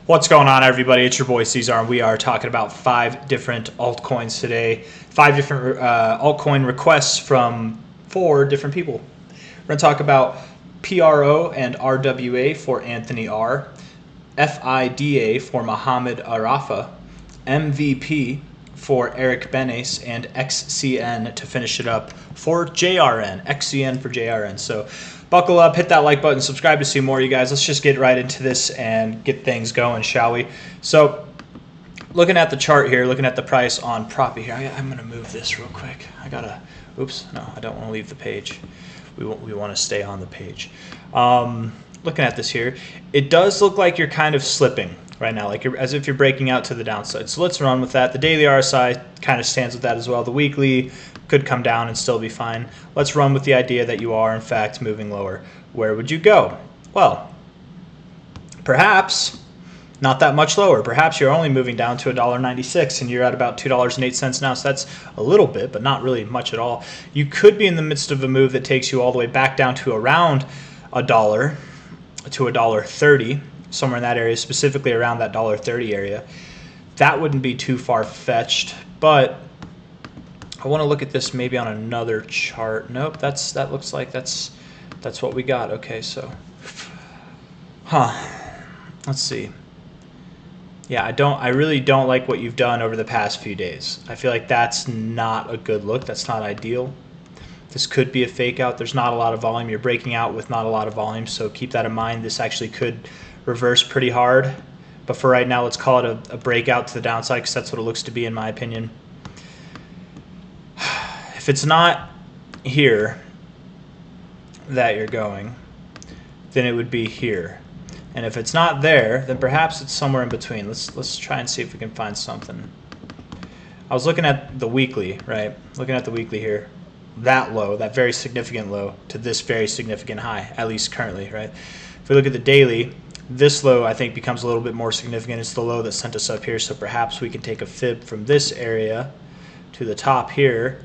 What's going on, everybody? It's your boy C-Zar, and we are talking about 5 different altcoins today. 5 different altcoin requests from 4 different people. We're going to talk about PRO and RWA for Anthony R, FIDA for Mohamed Arafa, MVP for Eric Benes, and XCN to finish it up for JRN. XCN for JRN. So buckle up, hit that like button, subscribe to see more, you guys. Let's just get right into this and get things going, shall we? So looking at the chart here, looking at the price on Propy here, I'm going to move this real quick. Oops, no, I don't want to leave the page. We want to stay on the page. Looking at this here, it does look like you're kind of slipping right now, like as if you're breaking out to the downside. So let's run with that. The daily RSI kind of stands with that as well. The weekly could come down and still be fine. Let's run with the idea that you are in fact moving lower. Where would you go? Well, perhaps not that much lower. Perhaps you're only moving down to $1.96 and you're at about $2.08 now. So that's a little bit, but not really much at all. You could be in the midst of a move that takes you all the way back down to around $1 to $1.30. Somewhere in that area, specifically around that $1.30 area. That wouldn't be too far-fetched, but I want to look at this maybe on another chart. Nope, that looks like that's what we got. Okay, so let's see. Yeah, I really don't like what you've done over the past few days. I feel like that's not a good look. That's not ideal. This could be a fake out. There's not a lot of volume. You're breaking out with not a lot of volume, so keep that in mind. This actually could reverse pretty hard, but for right now, let's call it a breakout to the downside because that's what it looks to be in my opinion. If it's not here that you're going, then it would be here, and if it's not there, then perhaps it's somewhere in between. Let's try and see if we can find something. I was looking at the weekly, right? Looking at the weekly here, that low, that very significant low to this very significant high, at least currently, right? If we look at the daily, this low, I think, becomes a little bit more significant. It's the low that sent us up here, so perhaps we can take a fib from this area to the top here.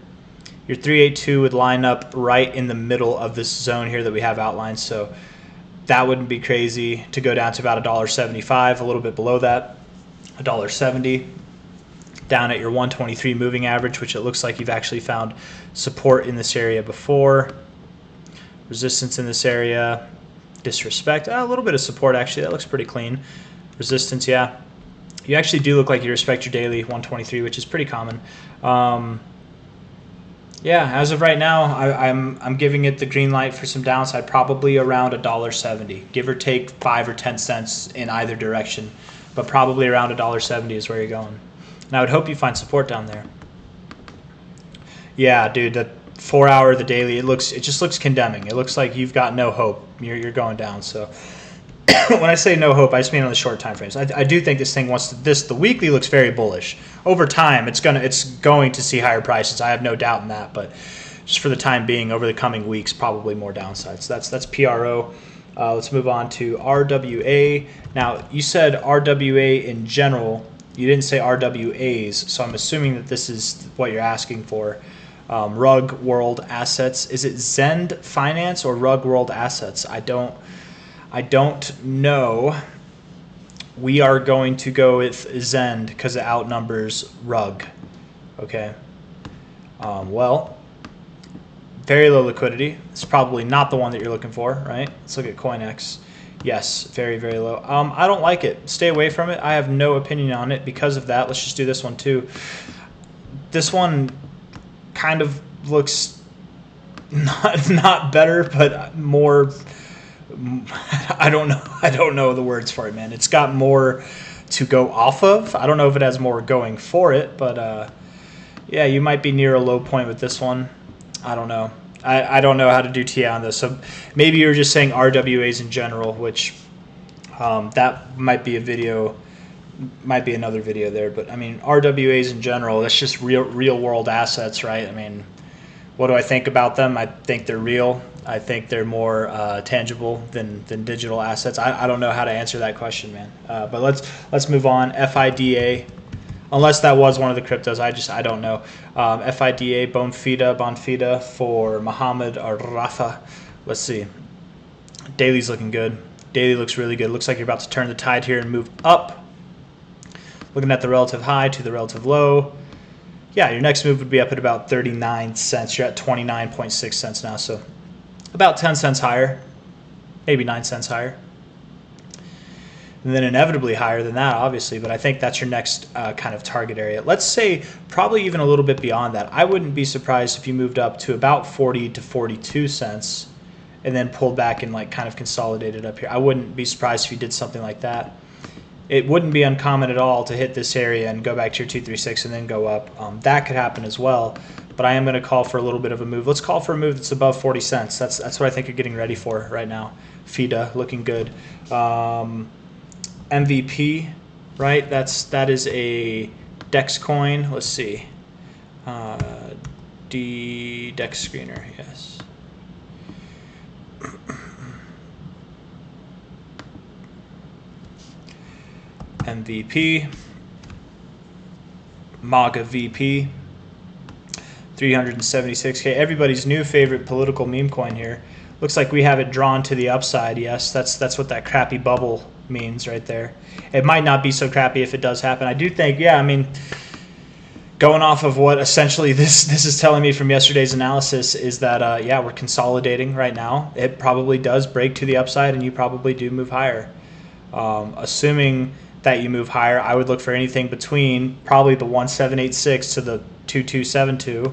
Your 382 would line up right in the middle of this zone here that we have outlined, so that wouldn't be crazy to go down to about $1.75, a little bit below that, $1.70, down at your 123 moving average, which it looks like you've actually found support in this area before, resistance in this area, disrespect, a little bit of support actually. That looks pretty clean. Resistance, yeah. You actually do look like you respect your daily 123, which is pretty common. Yeah, as of right now, I'm giving it the green light for some downside, probably around $1.70, give or take 5 or 10 cents in either direction, but probably around $1.70 is where you're going. And I would hope you find support down there. Yeah, dude, the 4 hour, the daily, it just looks condemning. It looks like you've got no hope. You're going down. So when I say no hope, I just mean on the short time frames. I do think this thing wants to, the weekly looks very bullish. Over time, it's going to see higher prices. I have no doubt in that, but just for the time being, over the coming weeks, probably more downside. So that's PRO. Let's move on to RWA. Now, you said RWA in general. You didn't say RWAs, so I'm assuming that this is what you're asking for. Rug World Assets. Is it Zend Finance or Rug World Assets? I don't know. We are going to go with Zend because it outnumbers Rug. Okay. Well, very low liquidity. It's probably not the one that you're looking for, right? Let's look at CoinEx. Yes, very, very low. I don't like it. Stay away from it. I have no opinion on it because of that. Let's just do this one too. This one kind of looks not better, but more. I don't know the words for it, man. It's got more to go off of. I don't know if it has more going for it, but yeah, you might be near a low point with this one. I don't know. I don't know how to do TI on this. So maybe you're just saying RWAs in general, which that might be a video. Might be another video there, but I mean RWAs in general, that's just real world assets, right? I mean, what do I think about them? I think they're real. I think they're more tangible than digital assets. I don't know how to answer that question, man. But let's move on. FIDA, unless that was one of the cryptos, I don't know. FIDA, Bonfida for Mohamed Arafa. Let's see. Daily's looking good. Daily looks really good. Looks like you're about to turn the tide here and move up. Looking at the relative high to the relative low. Yeah, your next move would be up at about 39 cents. You're at 29.6 cents now, so about 10 cents higher, maybe 9 cents higher. And then inevitably higher than that, obviously, but I think that's your next kind of target area. Let's say probably even a little bit beyond that. I wouldn't be surprised if you moved up to about 40 to 42 cents and then pulled back and like kind of consolidated up here. I wouldn't be surprised if you did something like that. It wouldn't be uncommon at all to hit this area and go back to your 236 and then go up. That could happen as well, but I am going to call for a little bit of a move. Let's call for a move that's above 40 cents. That's what I think you're getting ready for right now. Fida looking good. MVP, right? That is a DEX coin. Let's see. DEX screener, yes. MVP, MAGA VP, 376K. Everybody's new favorite political meme coin here. Looks like we have it drawn to the upside. Yes, that's what that crappy bubble means right there. It might not be so crappy if it does happen. I do think, yeah, I mean, going off of what essentially this is telling me from yesterday's analysis is that, yeah, we're consolidating right now. It probably does break to the upside, and you probably do move higher. Assuming that you move higher, I would look for anything between probably the 1786 to the 2272,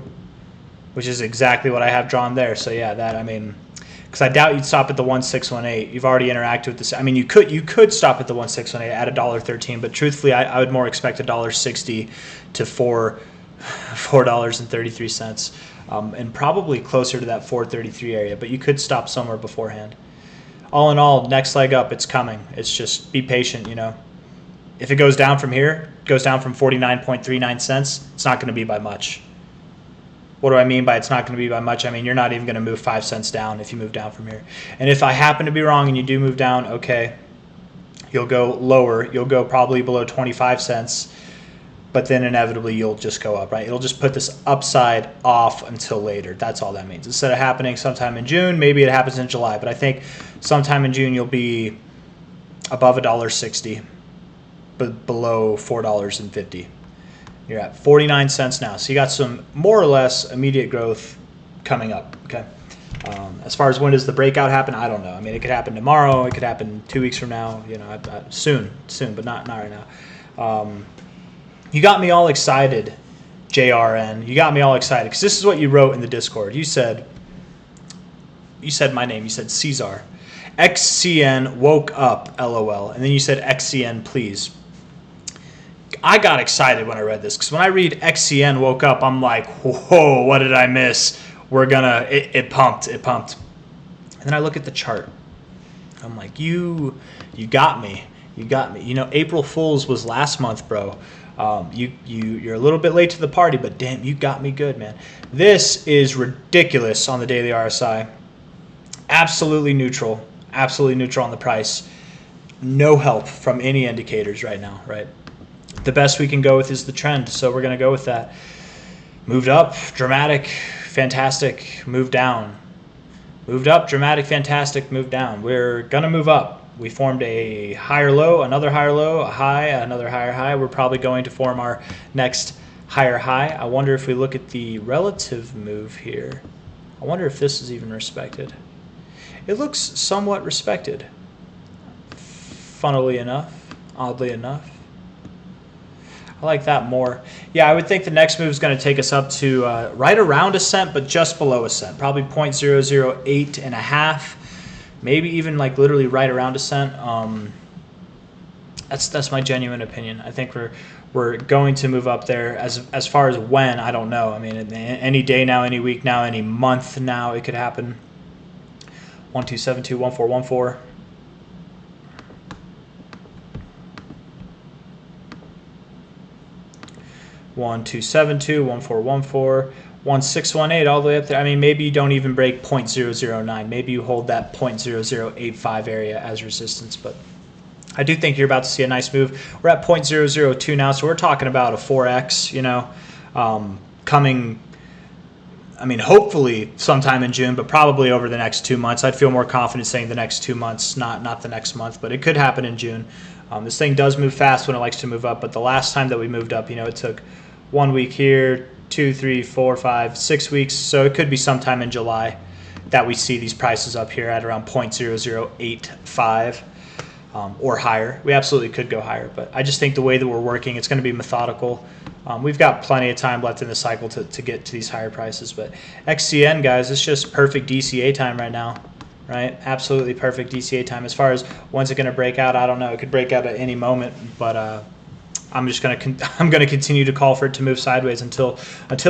which is exactly what I have drawn there. So yeah, that, I mean, because I doubt you'd stop at the 1618. You've already interacted with this. I mean, you could stop at the 1618 at $1.13, but truthfully, I would more expect $1.60 to $4.33, and probably closer to that 4.33 area. But you could stop somewhere beforehand. All in all, next leg up, it's coming. It's just be patient, you know. If it goes down from here, goes down from 49.39 cents, it's not going to be by much. What do I mean by it's not going to be by much? I mean, you're not even going to move 5 cents down if you move down from here. And if I happen to be wrong and you do move down, okay, you'll go lower. You'll go probably below 25 cents, but then inevitably you'll just go up, right? It'll just put this upside off until later. That's all that means. Instead of happening sometime in June, maybe it happens in July, but I think sometime in June you'll be above $1.60, but below $4.50. You're at 49 cents now. So you got some more or less immediate growth coming up, okay? As far as when does the breakout happen, I don't know. I mean, it could happen tomorrow. It could happen 2 weeks from now, you know, soon, but not right now. You got me all excited, JRN. You got me all excited because this is what you wrote in the Discord. You said my name. You said C-Zar. XCN woke up, LOL. And then you said XCN, please. I got excited when I read this because when I read XCN woke up, I'm like, whoa, what did I miss? It pumped. And then I look at the chart. I'm like, you got me. You know, April Fool's was last month, bro. You're a little bit late to the party, but damn, you got me good, man. This is ridiculous on the daily RSI. Absolutely neutral on the price. No help from any indicators right now, right? The best we can go with is the trend, so we're going to go with that. Moved up, dramatic, fantastic, moved down. Moved up, dramatic, fantastic, moved down. We're going to move up. We formed a higher low, another higher low, a high, another higher high. We're probably going to form our next higher high. I wonder if we look at the relative move here. I wonder if this is even respected. It looks somewhat respected. Funnily enough, oddly enough. I like that more. Yeah, I would think the next move is going to take us up to right around a cent, but just below a cent. Probably 0.008 and a half. Maybe even like literally right around a cent. That's my genuine opinion. I think we're going to move up there. As far as when, I don't know. I mean, any day now, any week now, any month now, it could happen. 1272 1414. 1272 1414. 1618 all the way up there. I mean, maybe you don't even break 0.009. Maybe you hold that 0.0085 area as resistance, but I do think you're about to see a nice move. We're at 0.002 now, so we're talking about a 4x, you know, coming I mean, hopefully sometime in June, but probably over the next 2 months. I'd feel more confident saying the next 2 months, not the next month, but it could happen in June. This thing does move fast when it likes to move up, but the last time that we moved up, it took 1 week here, 2, 3, 4, 5, 6 weeks. So it could be sometime in July that we see these prices up here at around 0.0085 or higher. We absolutely could go higher, but I just think the way that we're working, it's going to be methodical. We've got plenty of time left in the cycle to get to these higher prices. But XCN, guys, it's just perfect DCA time right now, right? Absolutely perfect DCA time. As far as when's it going to break out, I don't know. It could break out at any moment, but I'm gonna continue to call for it to move sideways until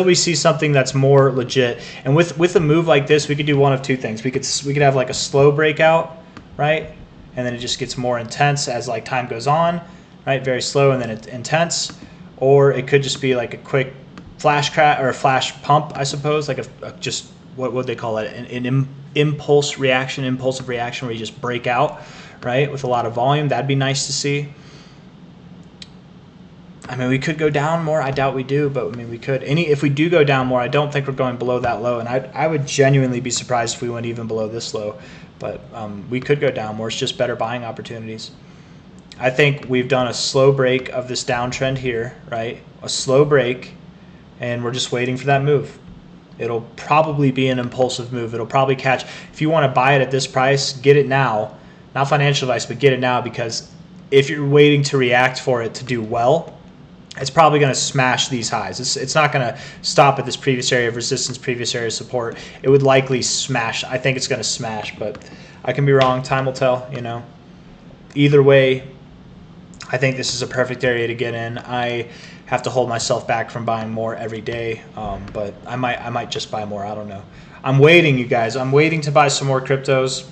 we see something that's more legit. And with a move like this, we could do one of two things. We could have like a slow breakout, right? And then it just gets more intense as like time goes on, right? Very slow and then it's intense. Or it could just be like a quick flash crash or a flash pump, I suppose, like just what would they call it? An impulsive reaction where you just break out, right? With a lot of volume. That'd be nice to see. I mean, we could go down more. I doubt we do, but I mean, we could. If we do go down more, I don't think we're going below that low, and I would genuinely be surprised if we went even below this low. But we could go down more. It's just better buying opportunities. I think we've done a slow break of this downtrend here, right? A slow break, and we're just waiting for that move. It'll probably be an impulsive move. It'll probably catch. If you want to buy it at this price, get it now. Not financial advice, but get it now, because if you're waiting to react for it to do well, it's probably going to smash these highs. It's not going to stop at this previous area of resistance, previous area of support. It would likely smash. I think it's going to smash, but I can be wrong. Time will tell, Either way, I think this is a perfect area to get in. I have to hold myself back from buying more every day, but I might just buy more. I don't know. I'm waiting, you guys. I'm waiting to buy some more cryptos.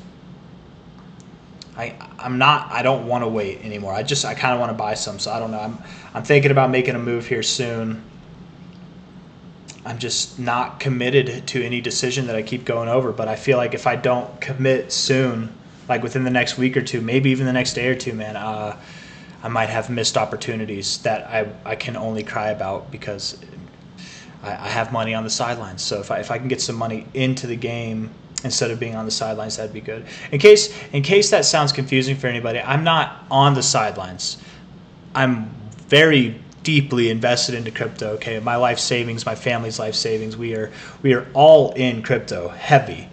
I don't want to wait anymore. I kind of want to buy some, so I don't know. I'm thinking about making a move here soon. I'm just not committed to any decision that I keep going over, but I feel like if I don't commit soon, like within the next week or two, maybe even the next day or two, man, I might have missed opportunities that I can only cry about because I have money on the sidelines. So if I can get some money into the game instead of being on the sidelines, that'd be good. In case that sounds confusing for anybody, I'm not on the sidelines. I'm very deeply invested into crypto. Okay, my life savings, my family's life savings, we are all in crypto, heavy.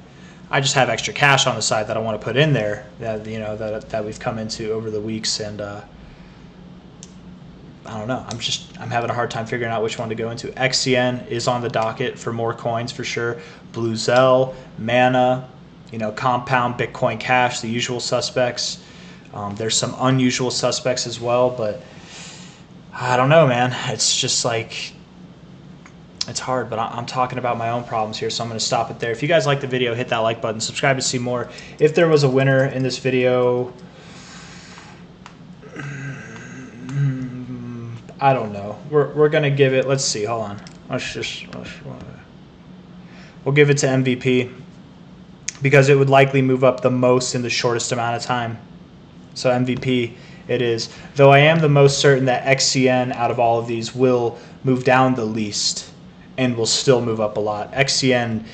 I just have extra cash on the side that I want to put in there that we've come into over the weeks, and I don't know. I'm having a hard time figuring out which one to go into. XCN is on the docket for more coins for sure. Blue Zell, Mana, Compound, Bitcoin Cash, the usual suspects. There's some unusual suspects as well, but I don't know, man. It's just like, it's hard, but I'm talking about my own problems here, so I'm going to stop it there. If you guys like the video, hit that like button. Subscribe to see more. If there was a winner in this video, I don't know. We're going to give it, let's see, hold on. We'll give it to MVP because it would likely move up the most in the shortest amount of time. So MVP it is. Though I am the most certain that XCN out of all of these will move down the least and will still move up a lot. XCN,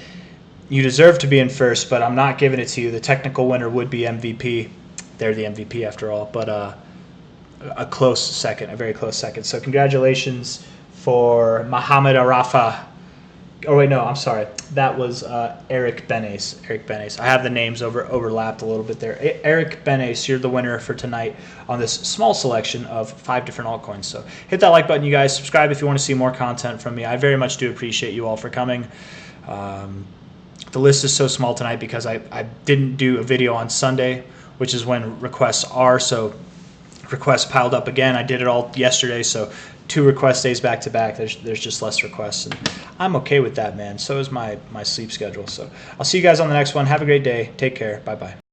you deserve to be in first, but I'm not giving it to you. The technical winner would be MVP. They're the MVP after all, but a close second, a very close second. So congratulations for Mohamed Arafa. Oh wait, no, I'm sorry. That was Eric Benes. Eric Benes. I have the names overlapped a little bit there. Eric Benes, you're the winner for tonight on this small selection of 5 different altcoins. So hit that like button, you guys. Subscribe if you want to see more content from me. I very much do appreciate you all for coming. The list is so small tonight because I didn't do a video on Sunday, which is when requests are. So requests piled up again. I did it all yesterday, so 2 request days back to back. There's just less requests, and I'm okay with that, man. So is my sleep schedule. So I'll see you guys on the next one. Have a great day. Take care. Bye bye.